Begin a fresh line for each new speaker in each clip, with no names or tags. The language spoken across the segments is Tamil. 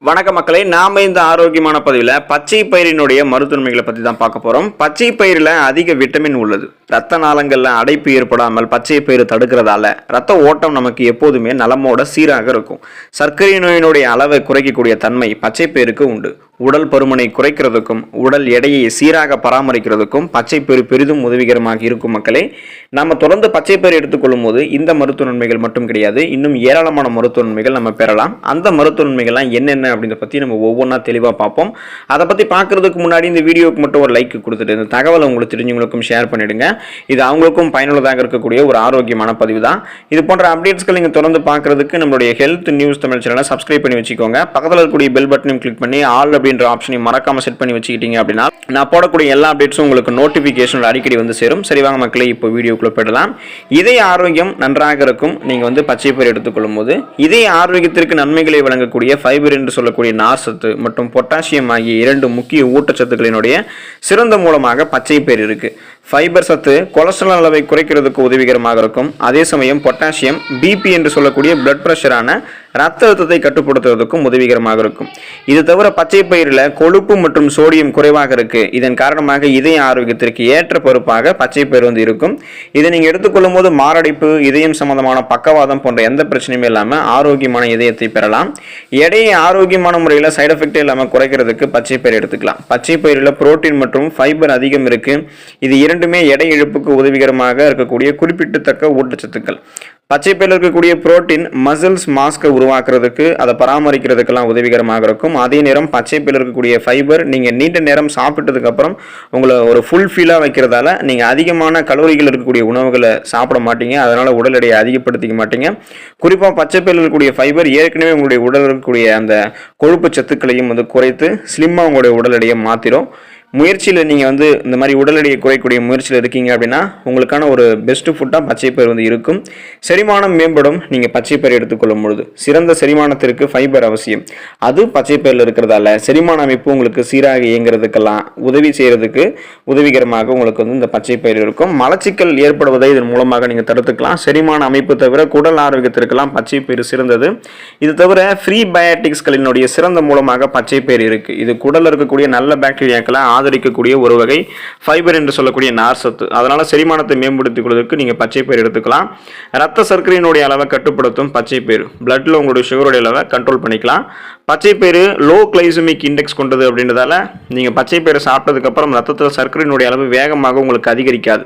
வணக்க மக்களே, நாம இந்த ஆரோக்கியமான பதிவில் பச்சை பயிரினுடைய மருத்துவமைகளை பற்றி தான் பார்க்க போகிறோம். பச்சை பயிரில் அதிக விட்டமின் உள்ளது. ரத்த நாளங்களில் அடைப்பு ஏற்படாமல் பச்சை பயிறு தடுக்கிறதால ரத்த ஓட்டம் நமக்கு எப்போதுமே நலமோட சீராக இருக்கும். சர்க்கரை நோயினுடைய அளவை குறைக்கக்கூடிய தன்மை பச்சை பயிருக்கு உண்டு. உடல் பருமனை குறைக்கிறதுக்கும் உடல் எடையை சீராக பராமரிக்கிறதுக்கும் பச்சை பயிறு பெரிதும் உதவிகரமாக இருக்கும். மக்களே, நம்ம தொடர்ந்து பச்சை பயிறு எடுத்துக்கொள்ளும் போது இந்த மருத்துவ நன்மைகள் மட்டும் கிடையாது, இன்னும் ஏராளமான மருத்துவ நன்மைகள் நம்ம பெறலாம். அந்த மருத்துவ நன்மைகள்லாம் என்னென்ன அப்படின்றத பற்றி நம்ம ஒவ்வொன்றா தெளிவாக பார்ப்போம். அதை பற்றி பார்க்கறதுக்கு முன்னாடி இந்த வீடியோவுக்கு மட்டும் ஒரு லைக் கொடுத்துட்டு இந்த தகவலை உங்களுக்கு தெரிஞ்சவங்களுக்கும் ஷேர் பண்ணிடுங்க. இது அவங்களுக்கும் பயனுள்ளதாக இருக்கக்கூடிய ஒரு ஆரோக்கியமான பதிவு தான். இது போன்ற அப்டேட்ஸ்கள் நீங்கள் தொடர்ந்து பார்க்கறதுக்கு நம்மளுடைய ஹெல்த் நியூஸ் தமிழ் சேனலை சப்ஸ்கிரைப் பண்ணி வச்சுக்கோங்க. பக்கத்தில் இருக்கக்கூடிய பெல் பட்டனையும் கிளிக் பண்ணி ஆல் அப்படின்ற ஆப்ஷனை மறக்காம செட் பண்ணி வச்சுக்கிட்டீங்க அப்படின்னா நான் போடக்கூடிய எல்லா அப்டேட்ஸும் உங்களுக்கு நோட்டிஃபிகேஷன் அடிக்கடி வந்து சேரும். சரிவாங்க மக்களே, இப்போ வீடியோக்குள்ள போயிடலாம். இதய ஆரோக்கியம் நன்றாக இருக்கும் நீங்க பச்சை பயிறு எடுத்துக்கொள்ளும் போது. இதய ஆரோக்கியத்திற்கு நன்மைகளை வழங்கக்கூடிய ஃபைபர் என்று சொல்லக்கூடிய நார் சத்து மற்றும் பொட்டாசியம் ஆகிய இரண்டு முக்கிய ஊட்டச்சத்துக்களினுடைய சிறந்த மூலமாக பச்சை பயிறு இருக்கு. ஃபைபர் சத்து கொலஸ்ட்ரால் அளவை குறைக்கிறதுக்கு உதவிகரமாக இருக்கும். அதே சமயம் பொட்டாசியம் பிபி என்று சொல்லக்கூடிய பிளட் பிரஷரான ரத்த அழுத்தத்தை கட்டுப்படுத்துவதற்கும் உதவிகரமாக இருக்கும். இது தவிர பச்சை பயிரில் கொழுப்பு மற்றும் சோடியம் குறைவாக இருக்கு. இதன் காரணமாக இதய ஆரோக்கியத்திற்கு ஏற்ற பொறுப்பாக பச்சை பயிறு இருக்கும். இதை நீங்க எடுத்துக்கொள்ளும் போது மாரடைப்பு, இதயம் சம்பந்தமான பக்கவாதம் போன்ற எந்த பிரச்சனையுமே இல்லாமல் ஆரோக்கியமான இதயத்தை பெறலாம். எடையை ஆரோக்கியமான முறையில் சைடு எஃபெக்ட் இல்லாமல் குறைக்கிறதுக்கு பச்சை பயிறு எடுத்துக்கலாம். பச்சை பயிரில் புரோட்டீன் மற்றும் ஃபைபர் அதிகம் இருக்கு. இது இரண்டுமே எடை இழப்புக்கு உதவிகரமாக இருக்கக்கூடிய குறிப்பிடத்தக்க ஊட்டச்சத்துக்கள். பச்சை பயிரில் இருக்கக்கூடிய புரோட்டீன் மசில்ஸ் மாஸ்கை உருவாக்குறதுக்கு, அதை பராமரிக்கிறதுக்கெல்லாம் உதவிகரமாக இருக்கும். அதே நேரம் பச்சை பயிரில் இருக்கக்கூடிய ஃபைபர் நீங்கள் நீண்ட நேரம் சாப்பிட்டதுக்கு அப்புறம் உங்களை ஒரு ஃபுல் ஃபீலாக வைக்கிறதால நீங்கள் அதிகமான கலோரிகள் இருக்கக்கூடிய உணவுகளை சாப்பிட மாட்டீங்க. அதனால உடல் எடையை அதிகப்படுத்திக்க மாட்டீங்க. குறிப்பாக பச்சை பயிரில் இருக்கக்கூடிய ஃபைபர் ஏற்கனவே உங்களுடைய உடல் இருக்கக்கூடிய அந்த கொழுப்பு சத்துக்களையும் குறைத்து ஸ்லிம்மாக உங்களுடைய உடல் எடையை மாற்றிடும். முயற்சியில் நீங்கள் இந்த மாதிரி உடல் எடையை குறைக்கூடிய முயற்சியில் இருக்கீங்க அப்படின்னா உங்களுக்கான ஒரு பெஸ்ட் ஃபுட்டாக பச்சை பயிறு இருக்கும். செரிமானம் மேம்படும். நீங்கள் பச்சை பயிறு எடுத்துக்கொள்ளும் பொழுது சிறந்த செரிமானத்திற்கு ஃபைபர் அவசியம். அது பச்சை பயிரில் இருக்கிறதால செரிமான அமைப்பு உங்களுக்கு சீராக இயங்குறதுக்கெல்லாம் உதவி செய்கிறதுக்கு உதவிகரமாக உங்களுக்கு இந்த பச்சை பயிறு இருக்கும். மலச்சிக்கல் ஏற்படுவதை இதன் மூலமாக நீங்கள் தடுத்துக்கலாம். செரிமான அமைப்பு தவிர குடல் ஆரோக்கியத்திற்கெல்லாம் பச்சை பயிறு சிறந்தது. இது தவிர ஃப்ரீ பயோட்டிக்ஸ்களினுடைய சிறந்த மூலமாக பச்சை பயிறு இருக்குது. இது குடலில் இருக்கக்கூடிய நல்ல பாக்டீரியாக்களை ஆதரிக்கக்கூடிய ஒரு வகை ஃபைபர் என்று சொல்லக்கூடிய நார் சத்து. அதனால செரிமானத்தை மேம்படுத்திக் கொள்வதற்கு நீங்க பச்சை பயிறு எடுத்துக்கலாம். ரத்த சர்க்கரையினுடைய அளவை கட்டுப்படுத்தும் பச்சை பயிறு. பிளட்ல உங்களுடைய சுகருடைய அளவை கண்ட்ரோல் பண்ணிக்கலாம். பச்சை பயிறு லோ கிளைசமிக் இண்டெக்ஸ் கொண்டது அப்படின்றதால நீங்க பச்சை பயிறு சாப்பிட்டதுக்கு அப்புறம் ரத்தத்தில் சர்க்கரையினுடைய அளவு வேகமாக உங்களுக்கு அதிகரிக்காது.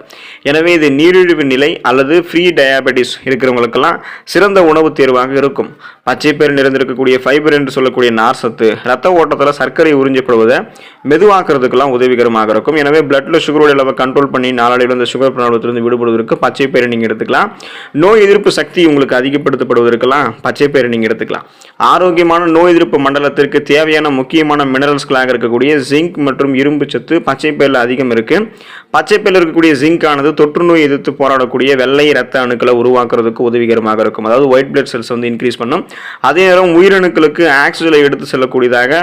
எனவே இது நீரிழிவு நிலை அல்லது ஃப்ரீ டயாபெட்டிஸ் இருக்கிறவங்களுக்கெல்லாம் சிறந்த உணவு தேர்வாக இருக்கும். பச்சை பயிறு நிறைந்திருக்கக்கூடிய ஃபைபர் என்று சொல்லக்கூடிய நார் சத்து ரத்த ஓட்டத்தில் சர்க்கரை உறிஞ்சப்படுவதை மெதுவாக்குறதுக்கெல்லாம் உதவிகரமாக இருக்கும். எனவே பிளட்ல சுகருடைய அளவை கண்ட்ரோல் பண்ணி நாளடைவில் இந்த சுகர் ப்ராப்ளத்திலிருந்து விடுபடுவதற்கு பச்சை பயிறு நீங்க எடுத்துக்கலாம். நோய் எதிர்ப்பு சக்தி உங்களுக்கு அதிகப்படுத்தப்படுவதற்கெல்லாம் பச்சை பயிறு நீங்க எடுத்துக்கலாம். ஆரோக்கியமான நோய் எதிர்ப்பு மண்டலத்திற்கு தேவையான முக்கியமான மினரல்ஸ்களாக இருக்கக்கூடிய ஜிங்க் மற்றும் இரும்பு சத்து பச்சை பயிரில் அதிகம் இருக்கு. பச்சை பயிரில் இருக்கக்கூடிய ஜிங்க் ஆனது தொற்று நோய் எதிர்த்து போராடக்கூடிய வெள்ளை ரத்த அணுக்களை உருவாக்குறதுக்கு உதவிகரமாக இருக்கும். அதாவது ஒயிட் பிளட் செல்ஸ் இன்க்ரீஸ் பண்ணும். அதே நேரம் உயிரணுக்களுக்கு ஆக்சிஜனை எடுத்து செல்லக்கூடியதாக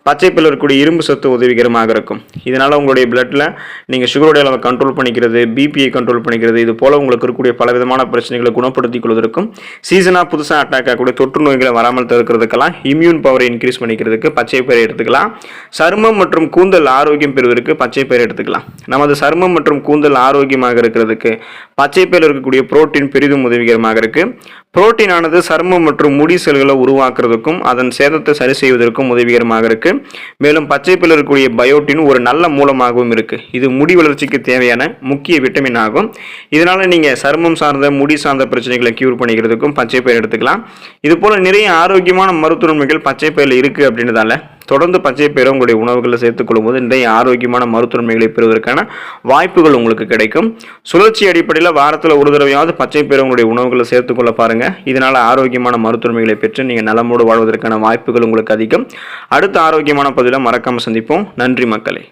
பச்சை பயிரில் இருக்கக்கூடிய இரும்பு சத்து உதவிகரமாக இருக்கும். இதனால உங்களுடைய பிளட்ல நீங்க சுகருடைய அளவை கண்ட்ரோல் பண்ணிக்கிறது, பிபியை கண்ட்ரோல் பண்ணிக்கிறது, இது போல உங்களுக்கு இருக்கக்கூடிய பல விதமான பிரச்சனைகளை குணப்படுத்திக் கொள்வதற்கும் சீசனா புதுசாக அட்டாக் ஆகக்கூடிய தொற்று நோய்களை வராமல் தடுக்கிறதுக்கெல்லாம் இம்யூன் பவரை இன்க்ரீஸ் பண்ணிக்கிறதுக்கு பச்சை பயிரை எடுத்துக்கலாம். சருமம் மற்றும் கூந்தல் ஆரோக்கியம் பெறுவதற்கு பச்சை பயிரை எடுத்துக்கலாம். நமது சருமம் மற்றும் கூந்தல் ஆரோக்கியமாக இருக்கிறதுக்கு பச்சை பயிரில் இருக்கக்கூடிய புரோட்டீன் பெரிதும் உதவிகரமாக இருக்கு. புரோட்டீன் ஆனது சருமம் மற்றும் முடி செல்களை உருவாக்குறதுக்கும் அதன் சேதத்தை சரி செய்வதற்கும் உதவிகரமாக இருக்கு. மேலும் பச்சை பயிரில் இருக்கக்கூடிய பயோட்டின் ஒரு நல்ல மூலமாகவும் இருக்கு. இது முடி வளர்ச்சிக்கு தேவையான முக்கிய விட்டமின் ஆகும். இதனால நீங்க சருமம் சார்ந்த முடி சார்ந்த பிரச்சனைகளை கியூர் பண்ணிக்கிறதுக்கும் பச்சை பயிர் எடுத்துக்கலாம். இது போல நிறைய ஆரோக்கியமான மருத்துவ நன்மைகள் பச்சை பயிரில் இருக்கு அப்படின்றதால தொடர்ந்து பச்சை பயிரை உங்களுடைய உணவுகளில் சேர்த்துக்கொள்ளும் போது நிறைய ஆரோக்கியமான மருத்துவ நன்மைகளை பெறுவதற்கான வாய்ப்புகள் உங்களுக்கு கிடைக்கும். சுழற்சி அடிப்படையில் வாரத்தில் ஒரு தடவையாவது பச்சை பயிரை உங்களுடைய உணவுகளில் சேர்த்துக்கொள்ள பாருங்க. இதனால ஆரோக்கியமான மருத்துவ நன்மைகளை பெற்று நீங்கள் நலமோடு வாழ்வதற்கான வாய்ப்புகள் உங்களுக்கு அதிகம். அடுத்த ஆரோக்கியமான பதிவில் மறக்காம சந்திப்போம். நன்றி மக்களே.